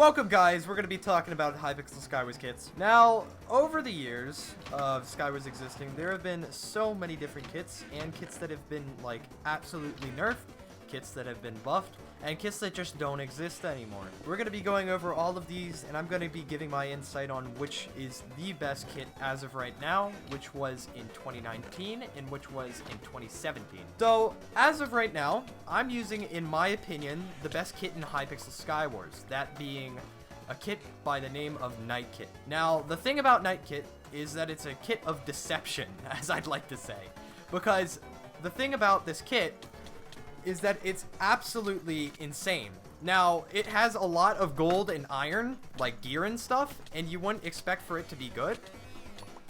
Welcome guys, we're going to be talking about Hypixel Skywars kits. Now, over the years of Skywars existing, there have been so many different kits, and kits that have been like absolutely nerfed, kits that have been buffed, and kits that just don't exist anymore. We're going to be going over all of these, and I'm going to be giving my insight on which is the best kit as of right now, which was in 2019, and which was in 2017. So, as of right now, I'm using, in my opinion, the best kit in Hypixel Skywars, that being a kit by the name of 𝐼𝐻 Kit. Now, the thing about 𝐼𝐻 Kit is that it's a kit of deception, as I'd like to say, because the thing about this kit is that it's absolutely insane. Now, it has a lot of gold and iron, like gear and stuff, and you wouldn't expect for it to be good,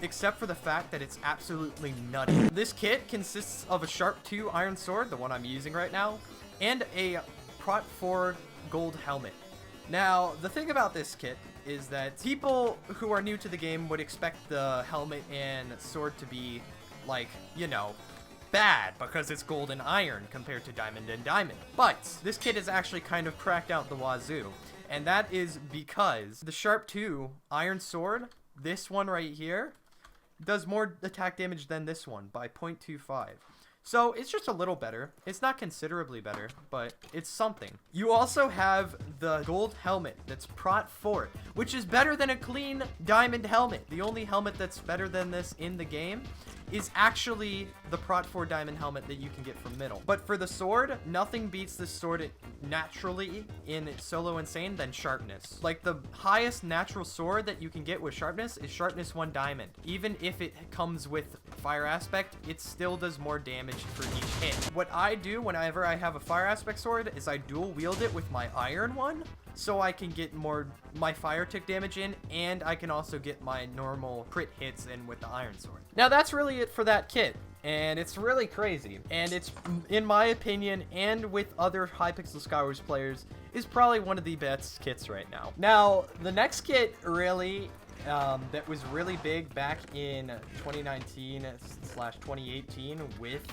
except for the fact that it's absolutely nutty. This kit consists of a Sharp 2 iron sword, the one I'm using right now, and a Prot 4 gold helmet. Now, the thing about this kit is that people who are new to the game would expect the helmet and sword to be, like, you know, bad because it's gold and iron compared to diamond and diamond. But this kit is actually kind of cracked out the wazoo, and that is because the Sharp 2 iron sword, this one right here, does more attack damage than this one by 0.25. So it's just a little better. It's not considerably better, but it's something. You also have the gold helmet that's Prot 4, which is better than a clean diamond helmet. The only helmet that's better than this in the game is actually the Prot 4 diamond helmet that you can get from Middle. But for the sword, nothing beats this sword naturally in solo insane than sharpness. Like, the highest natural sword that you can get with sharpness is sharpness 1 diamond. Even if it comes with fire aspect, it still does more damage for each hit. What I do whenever I have a fire aspect sword is I dual wield it with my iron one, so I can get more my fire tick damage in, and I can also get my normal crit hits in with the iron sword. Now that's really it for that kit, and it's really crazy, and it's, in my opinion, and with other Hypixel Skywars players, is probably one of the best kits right now. Now, the next kit really that was really big back in 2019/2018 with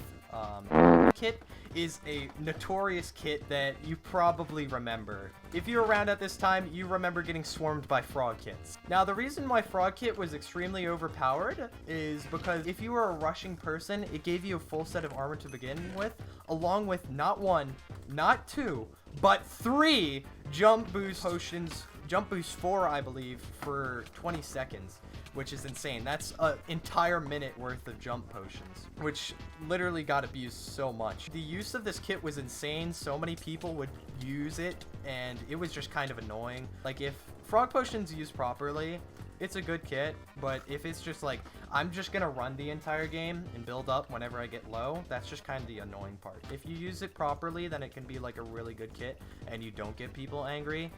kit is a notorious kit that you probably remember. If you're around at this time, you remember getting swarmed by frog kits. Now, the reason why frog kit was extremely overpowered is because if you were a rushing person, it gave you a full set of armor to begin with, along with not 1, not 2, but 3 jump boost potions, jump boost 4, I believe, for 20 seconds. Which is insane. That's an entire minute worth of jump potions, which literally got abused so much. The use of this kit was insane. So many people would use it, and it was just kind of annoying. Like, if frog potions used properly, it's a good kit, but if it's just like, I'm just gonna run the entire game and build up whenever I get low, that's just kind of the annoying part. If you use it properly, then it can be like a really good kit, and you don't get people angry.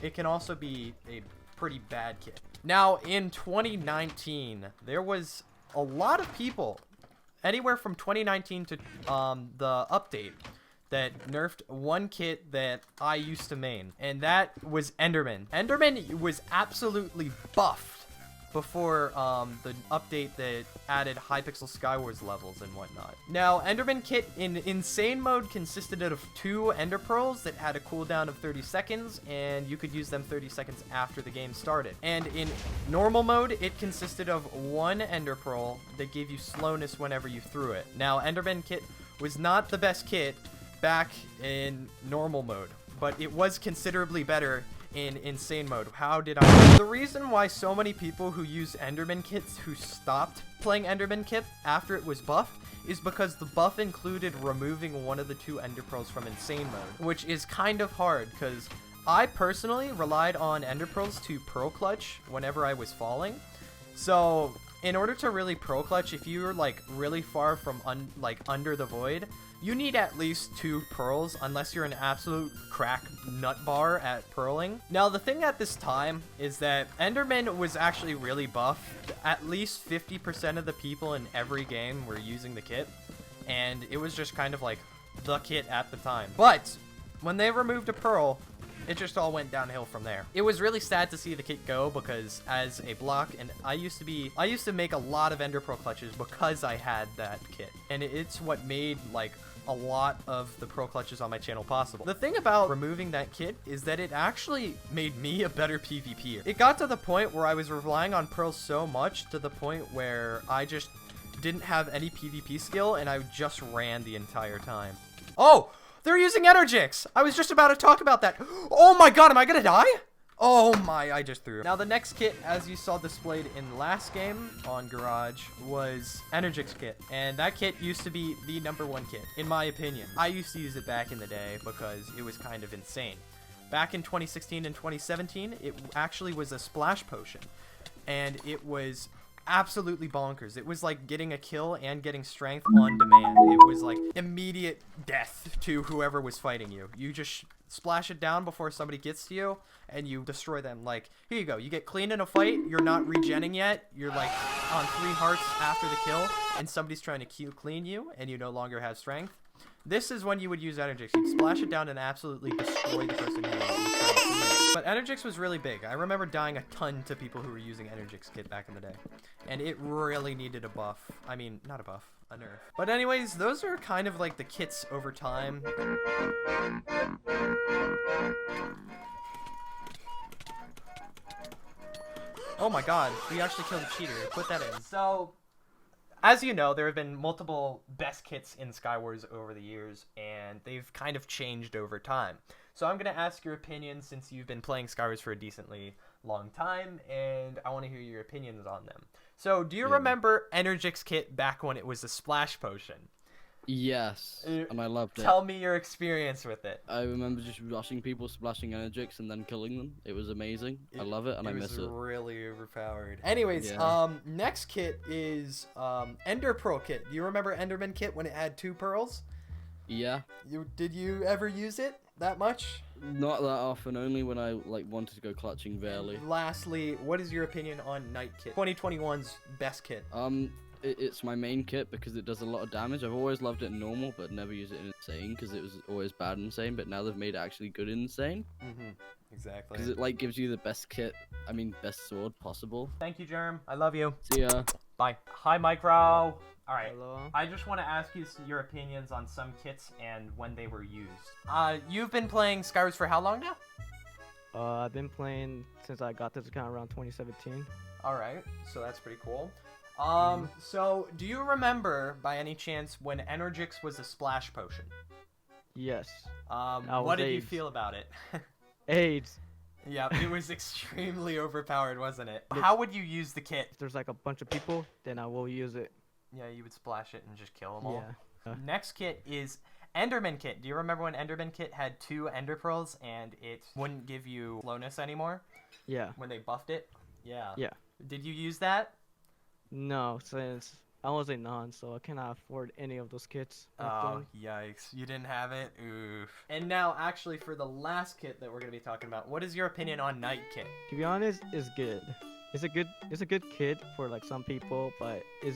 It can also be a pretty bad kit. Now, in 2019, there was a lot of people, anywhere from 2019 to the update, that nerfed one kit that I used to main, and that was Enderman. Enderman was absolutely buffed before the update that added Hypixel Skywars levels and whatnot. Now, Enderman Kit in Insane mode consisted of 2 Ender Pearls that had a cooldown of 30 seconds, and you could use them 30 seconds after the game started. And in normal mode, it consisted of 1 Ender Pearl that gave you slowness whenever you threw it. Now, Enderman Kit was not the best kit back in normal mode, but it was considerably better in insane mode. How did I? The reason why so many people who use Enderman kits who stopped playing Enderman Kit after it was buffed is because the buff included removing 1 of the 2 Ender Pearls from insane mode, which is kind of hard because I personally relied on Ender Pearls to Pearl Clutch whenever I was falling. So in order to really Pearl Clutch, if you're like really far from under the void, you need at least 2 pearls, unless you're an absolute crack nut bar at pearling. Now, the thing at this time is that Enderman was actually really buff. At least 50% of the people in every game were using the kit, and it was just kind of like the kit at the time. But when they removed a pearl, it just all went downhill from there. It was really sad to see the kit go because as a block, and I used to make a lot of Ender Pearl clutches because I had that kit. And it's what made like a lot of the pro clutches on my channel possible. The thing about removing that kit is that it actually made me a better PvPer. It got to the point where I was relying on pearls so much to the point where I just didn't have any PvP skill and I just ran the entire time. Oh, they're using Energix. I was just about to talk about that. Oh my god, am I gonna die? Oh my, I just threw. Now the next kit, as you saw displayed in last game on Garage, was Energix Kit. And that kit used to be the #1 kit, in my opinion. I used to use it back in the day because it was kind of insane. Back in 2016 and 2017, it actually was a splash potion. And it was absolutely bonkers. It was like getting a kill and getting strength on demand. It was like immediate death to whoever was fighting you. You just splash it down before somebody gets to you and you destroy them. Like, here you go, you get clean in a fight, you're not regenning yet, you're like on 3 hearts after the kill and somebody's trying to clean you and you no longer have strength. This is when you would use Energix. You'd splash it down and absolutely destroy the person who was trying to clean it. But Energix was really big. I remember dying a ton to people who were using Energix Kit back in the day. And it really needed a buff. I mean, not a buff, a nerf. But anyways, those are kind of like the kits over time. Oh my god, we actually killed a cheater. Put that in. So, as you know, there have been multiple best kits in Skywars over the years, and they've kind of changed over time. So I'm going to ask your opinion since you've been playing Skywars for a decently long time, and I want to hear your opinions on them. So, do you remember Energix Kit back when it was a splash potion? Yes, and I loved it. Tell me your experience with it. I remember just rushing people, splashing Energix, and then killing them. It was amazing. I love it, and I miss it. It was really overpowered. Anyways, next kit is Ender Pro Kit. Do you remember Enderman Kit when it had 2 pearls? Yeah. Did you ever use it that much? Not that often, only when I wanted to go clutching barely. Lastly, what is your opinion on Night Kit? 2021's best kit. It's my main kit because it does a lot of damage. I've always loved it in normal, but never used it in insane because it was always bad in insane. But now they've made it actually good in insane. Exactly. Because it gives you the best kit, best sword possible. Thank you, Germ. I love you. See ya. Bye. Hi, MineProWes. All right. Hello. I just want to ask you your opinions on some kits and when they were used. You've been playing Skywars for how long now? I've been playing since I got this account around 2017. All right. So that's pretty cool. So do you remember by any chance when Energix was a splash potion? Yes. What did you feel about it? AIDS. Yeah, it was extremely overpowered, wasn't it? How would you use the kit? If there's like a bunch of people, then I will use it. Yeah, you would splash it and just kill them all. Yeah. Next kit is Enderman Kit. Do you remember when Enderman Kit had 2 Ender Pearls and it wouldn't give you slowness anymore? Yeah. When they buffed it? Yeah. Yeah. Did you use that? No, since I was a non, so I cannot afford any of those kits. Oh, yikes. You didn't have it? Oof. And now, actually, for the last kit that we're going to be talking about, what is your opinion on Night Kit? To be honest, it's good. It's a good kit for like some people, but is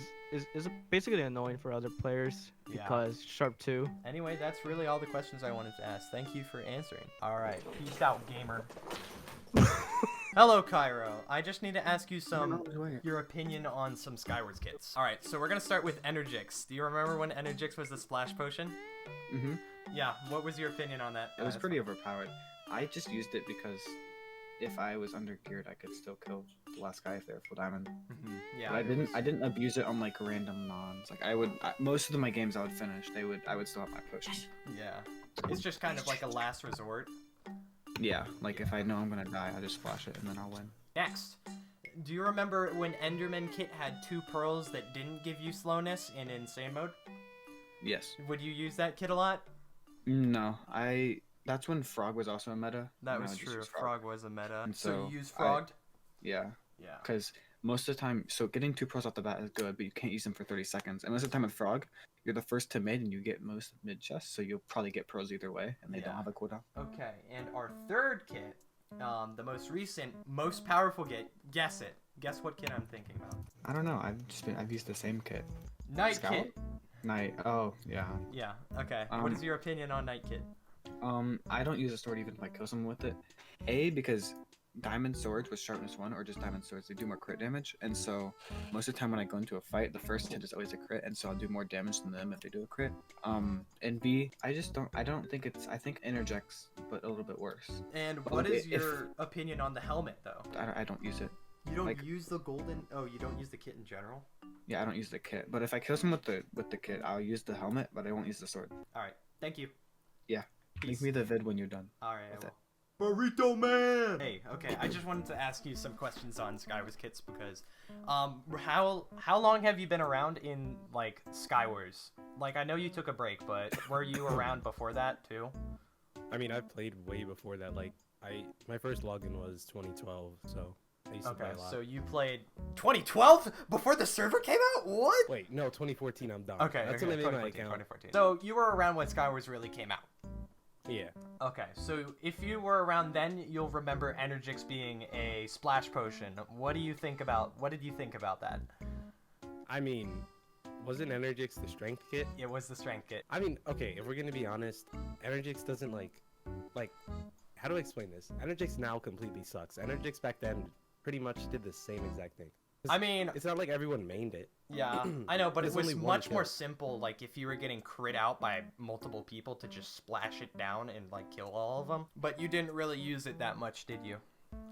basically annoying for other players because Sharp 2. Anyway, that's really all the questions I wanted to ask. Thank you for answering. All right. Peace out, gamer. Hello, Cairo. I just need to ask you your opinion on some Skywars kits. All right, so we're gonna start with Energix. Do you remember when Energix was the splash potion? Yeah. What was your opinion on that? It was pretty overpowered. I just used it because if I was under geared, I could still kill the last guy if they were full diamond. Yeah. But I didn't abuse it on like random nons. Like most of my games I would finish. I would still have my pushes. Yeah. It's just kind of like a last resort. Yeah, like if I know I'm gonna die, I'll just flash it and then I'll win. Next, do you remember when Enderman Kit had 2 pearls that didn't give you slowness in insane mode? Yes. Would you use that kit a lot? No, that's when Frog was also a meta. That was true. Frog was a meta. And so you used Frogged? Yeah. Yeah. Because most of the time, so getting 2 pearls off the bat is good, but you can't use them for 30 seconds. And most of the time with Frog, you're the first to mid and you get most of mid chests, so you'll probably get pearls either way, and they don't have a cooldown. Okay, and our third kit, the most recent, most powerful kit, guess it. Guess what kit I'm thinking about. I don't know. I've used the same kit. Night Kit. Night. Oh, yeah. Yeah. Okay. What is your opinion on Night Kit? I don't use a sword even if I kill someone with it. Because diamond swords with sharpness 1 or just diamond swords, they do more crit damage. And so most of the time when I go into a fight, the first hit is always a crit, and so I'll do more damage than them if they do a crit. And B, I don't think it's, I think Energix, but a little bit worse. And what is your opinion on the helmet though? I don't use it. You don't like- use the golden? Oh, you don't use the kit in general? Yeah, I don't use the kit. But if I kill someone with the kit, I'll use the helmet, but I won't use the sword. All right, thank you. Yeah. Peace. Leave me the vid when you're done. All right, With I will. Burrito Man. Hey, okay. I just wanted to ask you some questions on Skywars kits because, how long have you been around in like Skywars? Like, I know you took a break, but were you around before that too? I mean, I've played way before that. Like, my first login was 2012, so I used to play Okay, a lot. so you played 2012 before the server came out? What? Wait, no, 2014. I'm done. Okay, That's okay, when I made my 2014, account. 2014. So you were around when Skywars really came out. Yeah. Okay, so if you were around then, you'll remember Energix being a splash potion. What did you think about that? I mean, wasn't Energix the strength kit? It was the strength kit. I mean, okay, if we're gonna be honest, Energix doesn't like, how do I explain this? Energix now completely sucks. Energix back then pretty much did the same exact thing. I mean, It's not like everyone mained it. yeah, I know, but it There's was only one much more kill. simple. Like if you were getting crit out by multiple people to just splash it down and like kill all of them. But you didn't really use it that much, did you?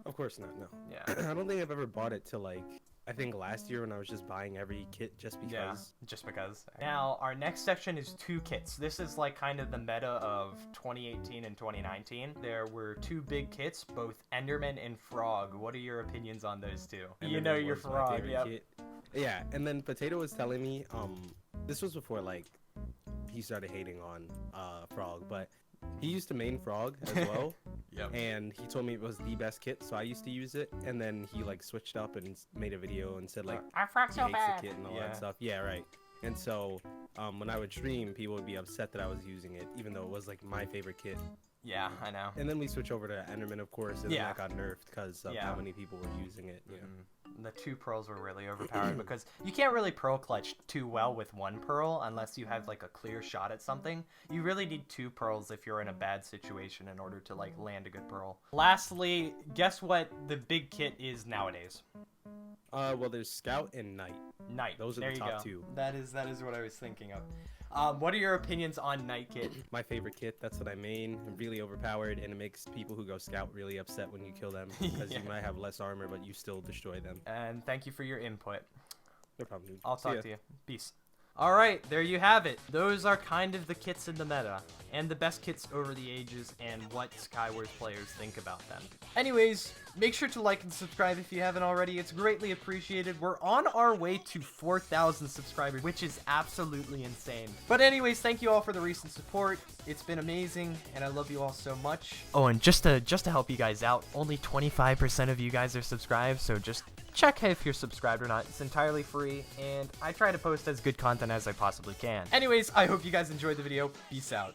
Of course not, no. Yeah. I don't think I've ever bought it till like, I think last year when I was just buying every kit just because. Yeah, just because. Now, our next section is 2 kits. This is like kind of the meta of 2018 and 2019. There were 2 big kits, both Enderman and Frog. What are your opinions on those two? You know Enderman your was my Frog, favorite yep. kit. Yeah, and then Potato was telling me, this was before like he started hating on Frog, but he used to main Frog as well. Yep. And he told me it was the best kit, so I used to use it. And then he like switched up and made a video and said like I frog he so hates bad. the kit and all Yeah. that stuff. Yeah, right. And so when I would stream, people would be upset that I was using it, even though it was like my favorite kit. Yeah, I know. And then we switch over to Enderman, of course, and Yeah. then that got nerfed because of Yeah. how many people were using it. You know? The 2 pearls were really overpowered because you can't really pearl clutch too well with 1 pearl unless you have like a clear shot at something. You really need 2 pearls if you're in a bad situation in order to like land a good pearl. Lastly, guess what the big kit is nowadays? Well, there's Scout and Knight. Knight. Those are there the you top go. 2. That is what I was thinking of. What are your opinions on Knight Kit? My favorite kit, that's what I main. Really overpowered, and it makes people who go Scout really upset when you kill them because Yeah. you might have less armor, but you still destroy them. And thank you for your input. No problem, dude. I'll See talk ya. to you. Peace. Alright, there you have it. Those are kind of the kits in the meta, and the best kits over the ages, and what Skywars players think about them. Anyways, make sure to like and subscribe if you haven't already. It's greatly appreciated. We're on our way to 4,000 subscribers, which is absolutely insane. But anyways, thank you all for the recent support. It's been amazing, and I love you all so much. Oh, and just to help you guys out, only 25% of you guys are subscribed, so just check if you're subscribed or not. It's entirely free, and I try to post as good content as I possibly can. Anyways, I hope you guys enjoyed the video. Peace out.